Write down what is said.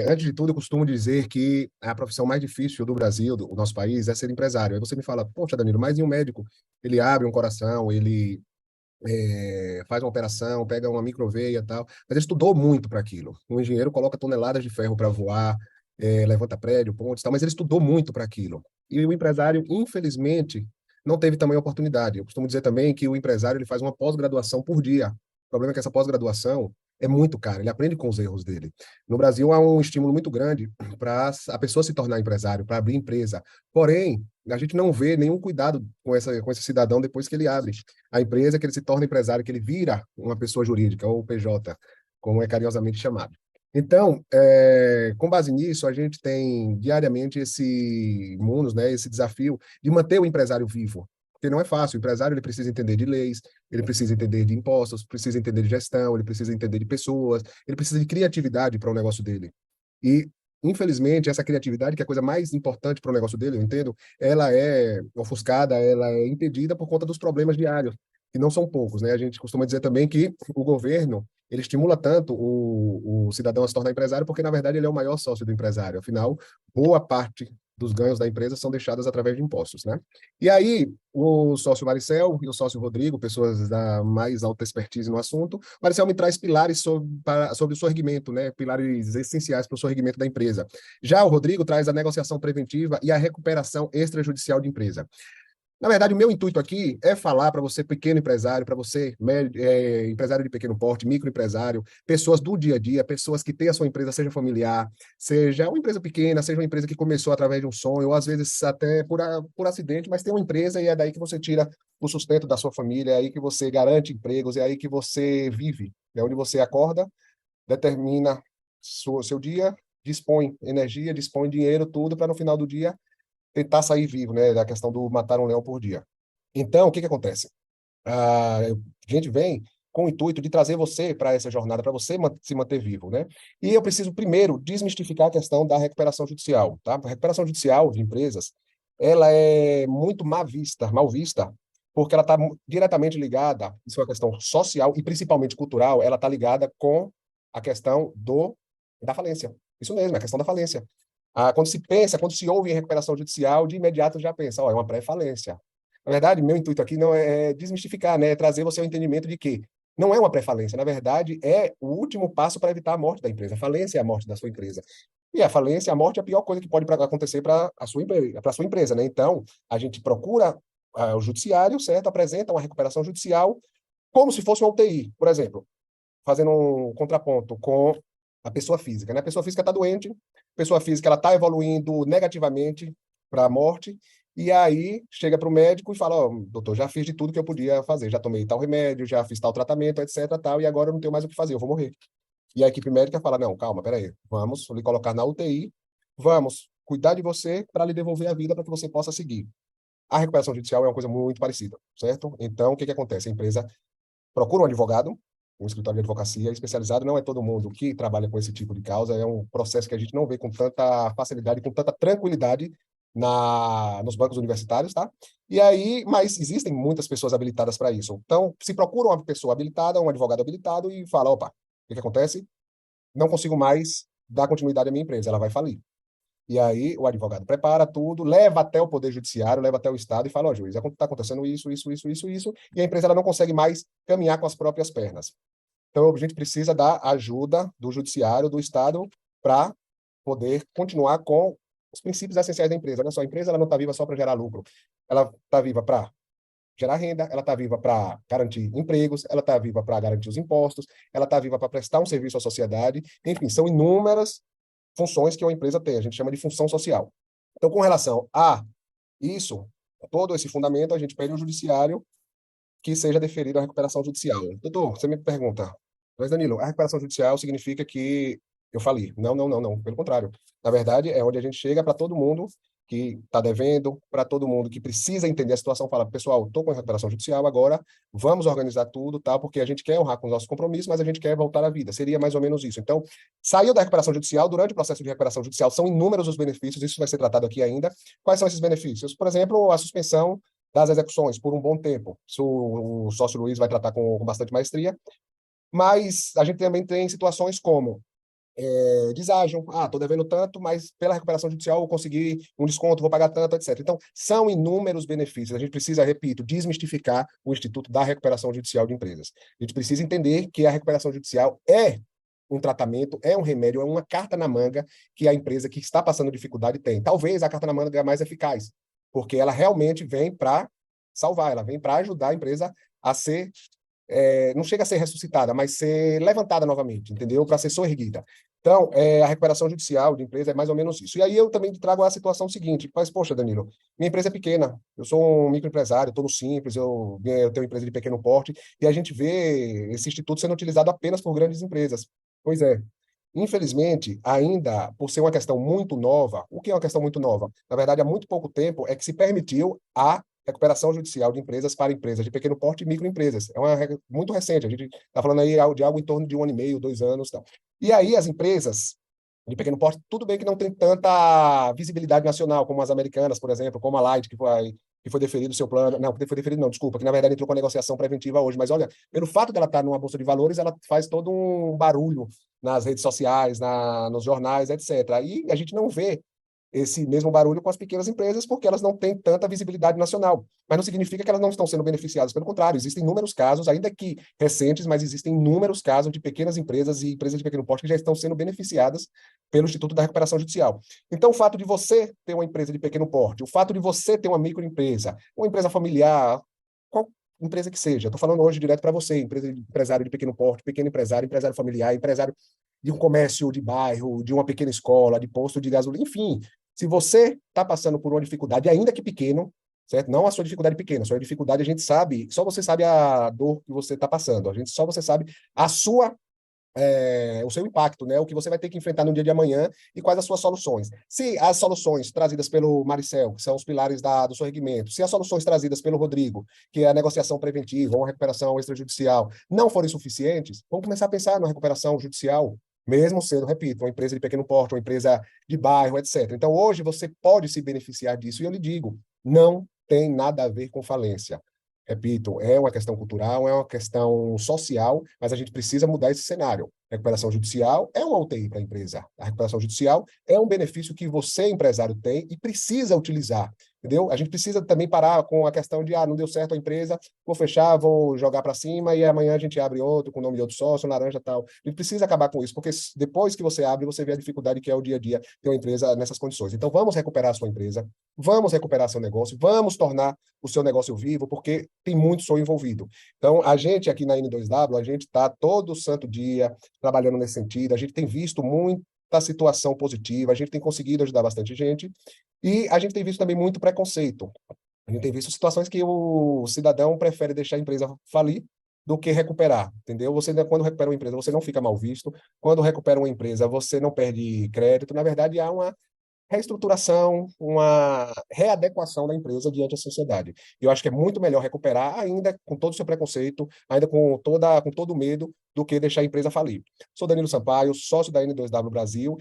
Antes de tudo, eu costumo dizer que a profissão mais difícil do Brasil, do nosso país, é ser empresário. Aí você me fala, poxa, Danilo, mas e um médico? Ele abre um coração, ele faz uma operação, pega uma microveia e tal, mas ele estudou muito para aquilo. Um engenheiro coloca toneladas de ferro para voar, levanta prédio, pontes, tal, mas ele estudou muito para aquilo. E o empresário, infelizmente, não teve também oportunidade. Eu costumo dizer também que o empresário ele faz uma pós-graduação por dia. O problema é que essa pós-graduação é muito cara, ele aprende com os erros dele. No Brasil, há um estímulo muito grande para a pessoa se tornar empresário, para abrir empresa. Porém, a gente não vê nenhum cuidado com esse cidadão depois que ele abre a empresa, que ele se torna empresário, que ele vira uma pessoa jurídica, ou PJ, como é carinhosamente chamado. Então, com base nisso, a gente tem diariamente esse munus, né, esse desafio de manter o empresário vivo, porque não é fácil. O empresário ele precisa entender de leis, ele precisa entender de impostos, precisa entender de gestão, ele precisa entender de pessoas, ele precisa de criatividade para o negócio dele. E, infelizmente, essa criatividade, que é a coisa mais importante para o negócio dele, eu entendo, ela é ofuscada, ela é impedida por conta dos problemas diários, que não são poucos, né? A gente costuma dizer também que o governo, ele estimula tanto o cidadão a se tornar empresário, porque, na verdade, ele é o maior sócio do empresário. Afinal, boa parte dos ganhos da empresa são deixadas através de impostos, né? E aí, o sócio Maricel e o sócio Rodrigo, pessoas da mais alta expertise no assunto, Maricel me traz pilares sobre o sorgimento, né? Pilares essenciais para o sorgimento da empresa. Já o Rodrigo traz a negociação preventiva e a recuperação extrajudicial de empresa. Na verdade, o meu intuito aqui é falar para você, pequeno empresário, para você, empresário de pequeno porte, microempresário, pessoas do dia a dia, pessoas que têm a sua empresa, seja familiar, seja uma empresa pequena, seja uma empresa que começou através de um sonho, ou às vezes até por acidente, mas tem uma empresa e é daí que você tira o sustento da sua família, é aí que você garante empregos, é aí que você vive, é onde você acorda, determina seu dia, dispõe energia, dispõe dinheiro, tudo, para no final do dia tentar sair vivo, né? Da questão do matar um leão por dia. Então, o que que acontece? A gente vem com o intuito de trazer você para essa jornada, para você se manter vivo, né? E eu preciso primeiro desmistificar a questão da recuperação judicial, tá? A recuperação judicial de empresas, ela é muito mal vista, porque ela está diretamente ligada, isso é uma questão social e principalmente cultural, ela está ligada com a questão da falência. Isso mesmo, é a questão da falência. Quando se pensa, quando se ouve em recuperação judicial, de imediato já pensa, ó, é uma pré-falência. Na verdade, meu intuito aqui não é desmistificar, né? É trazer você ao entendimento de que não é uma pré-falência, na verdade, é o último passo para evitar a morte da empresa. A falência é a morte da sua empresa. E a falência, a morte é a pior coisa que pode acontecer para a sua empresa, né? Então, a gente procura o judiciário, certo? Apresenta uma recuperação judicial como se fosse uma UTI, por exemplo, fazendo um contraponto com a pessoa física, né? A pessoa física está doente, a pessoa física ela está evoluindo negativamente para a morte, e aí chega para o médico e fala, ó, doutor, já fiz de tudo que eu podia fazer, já tomei tal remédio, já fiz tal tratamento, etc, tal, e agora eu não tenho mais o que fazer, eu vou morrer. E a equipe médica fala, não, calma, peraí, vamos lhe colocar na UTI, vamos cuidar de você para lhe devolver a vida para que você possa seguir. A recuperação judicial é uma coisa muito parecida, certo? Então, o que que acontece? A empresa procura um advogado, um escritório de advocacia especializado. Não é todo mundo que trabalha com esse tipo de causa, é um processo que a gente não vê com tanta facilidade, com tanta tranquilidade nos bancos universitários, tá? E aí, mas existem muitas pessoas habilitadas para isso. Então, se procura uma pessoa habilitada, um advogado habilitado e fala, opa, o que que acontece? Não consigo mais dar continuidade à minha empresa, ela vai falir. E aí o advogado prepara tudo, leva até o Poder Judiciário, leva até o Estado e fala, ó, juiz, está acontecendo isso, e a empresa ela não consegue mais caminhar com as próprias pernas. Então a gente precisa da ajuda do Judiciário, do Estado, para poder continuar com os princípios essenciais da empresa. Olha só, a empresa ela não está viva só para gerar lucro, ela está viva para gerar renda, ela está viva para garantir empregos, ela está viva para garantir os impostos, ela está viva para prestar um serviço à sociedade, enfim, são inúmeras funções que uma empresa tem, a gente chama de função social. Então, com relação a isso, todo esse fundamento, a gente pede ao judiciário que seja deferida a recuperação judicial. Doutor, você me pergunta, mas Danilo, a recuperação judicial significa que eu falei? Não, não, não, não. Pelo contrário. Na verdade, é onde a gente chega para todo mundo que está devendo, para todo mundo que precisa entender a situação, fala, pessoal, estou com a recuperação judicial agora, vamos organizar tudo, tá? Porque a gente quer honrar com os nossos compromissos, mas a gente quer voltar à vida. Seria mais ou menos isso. Então, saiu da recuperação judicial, durante o processo de recuperação judicial, são inúmeros os benefícios, isso vai ser tratado aqui ainda. Quais são esses benefícios? Por exemplo, a suspensão das execuções por um bom tempo. Isso o sócio Luiz vai tratar com bastante maestria. Mas a gente também tem situações como deságio. Estou devendo tanto, mas pela recuperação judicial eu consegui um desconto, vou pagar tanto, etc. Então, são inúmeros benefícios. A gente precisa, repito, desmistificar o Instituto da Recuperação Judicial de Empresas. A gente precisa entender que a recuperação judicial é um tratamento, é um remédio, é uma carta na manga que a empresa que está passando dificuldade tem. Talvez a carta na manga mais eficaz, porque ela realmente vem para salvar, ela vem para ajudar a empresa a ser não chega a ser ressuscitada, mas ser levantada novamente, entendeu? Para ser soerguida. Então, a recuperação judicial de empresa é mais ou menos isso. E aí eu também trago a situação seguinte, mas, poxa, Danilo, minha empresa é pequena, eu sou um microempresário, estou no Simples, eu tenho empresa de pequeno porte, e a gente vê esse instituto sendo utilizado apenas por grandes empresas. Pois é. Infelizmente, ainda por ser uma questão muito nova, o que é uma questão muito nova? Na verdade, há muito pouco tempo é que se permitiu a recuperação judicial de empresas para empresas de pequeno porte e microempresas. É uma regra muito recente, a gente está falando aí de algo em torno de 1 ano e meio, 2 anos. Tal. E aí as empresas de pequeno porte, tudo bem que não tem tanta visibilidade nacional, como as americanas, por exemplo, como a Light, que foi deferido o seu plano. Não, foi deferido não, desculpa, que na verdade entrou com a negociação preventiva hoje. Mas olha, pelo fato dela estar numa bolsa de valores, ela faz todo um barulho nas redes sociais, nos jornais, etc. E a gente não vê esse mesmo barulho com as pequenas empresas, porque elas não têm tanta visibilidade nacional. Mas não significa que elas não estão sendo beneficiadas, pelo contrário, existem inúmeros casos, ainda que recentes, mas existem inúmeros casos de pequenas empresas e empresas de pequeno porte que já estão sendo beneficiadas pelo Instituto da Recuperação Judicial. Então, o fato de você ter uma empresa de pequeno porte, o fato de você ter uma microempresa, uma empresa familiar, qual empresa que seja, estou falando hoje direto para você, empresário de pequeno porte, pequeno empresário, empresário familiar, empresário de um comércio de bairro, de uma pequena escola, de posto de gasolina, enfim, se você está passando por uma dificuldade, ainda que pequeno, certo? Não a sua dificuldade pequena, a sua dificuldade a gente sabe, só você sabe a dor que você está passando, só você sabe a sua o seu impacto, né? O que você vai ter que enfrentar no dia de amanhã e quais as suas soluções. Se as soluções trazidas pelo Maricel, que são os pilares do sorrimento, se as soluções trazidas pelo Rodrigo, que é a negociação preventiva ou a recuperação extrajudicial, não forem suficientes, vamos começar a pensar na recuperação judicial, mesmo sendo, repito, uma empresa de pequeno porte, uma empresa de bairro, etc. Então, hoje você pode se beneficiar disso e eu lhe digo, não tem nada a ver com falência. Repito, é uma questão cultural, é uma questão social, mas a gente precisa mudar esse cenário. A recuperação judicial é uma UTI para a empresa. A recuperação judicial é um benefício que você, empresário, tem e precisa utilizar. Entendeu? A gente precisa também parar com a questão de, não deu certo a empresa, vou fechar, vou jogar para cima e amanhã a gente abre outro com o nome de outro sócio, laranja tal. A gente precisa acabar com isso, porque depois que você abre, você vê a dificuldade que é o dia a dia ter uma empresa nessas condições. Então, vamos recuperar a sua empresa, vamos recuperar seu negócio, vamos tornar o seu negócio vivo, porque tem muito sonho envolvido. Então, a gente aqui na N2W, a gente está todo santo dia trabalhando nesse sentido, a gente tem visto muita situação positiva, a gente tem conseguido ajudar bastante gente, e a gente tem visto também muito preconceito. A gente tem visto situações que o cidadão prefere deixar a empresa falir do que recuperar, entendeu? Você, quando recupera uma empresa, você não fica mal visto. Quando recupera uma empresa, você não perde crédito. Na verdade, há uma reestruturação, uma readequação da empresa diante da sociedade. E eu acho que é muito melhor recuperar, ainda com todo o seu preconceito, ainda com todo o medo, do que deixar a empresa falir. Sou Danilo Sampaio, sócio da N2W Brasil,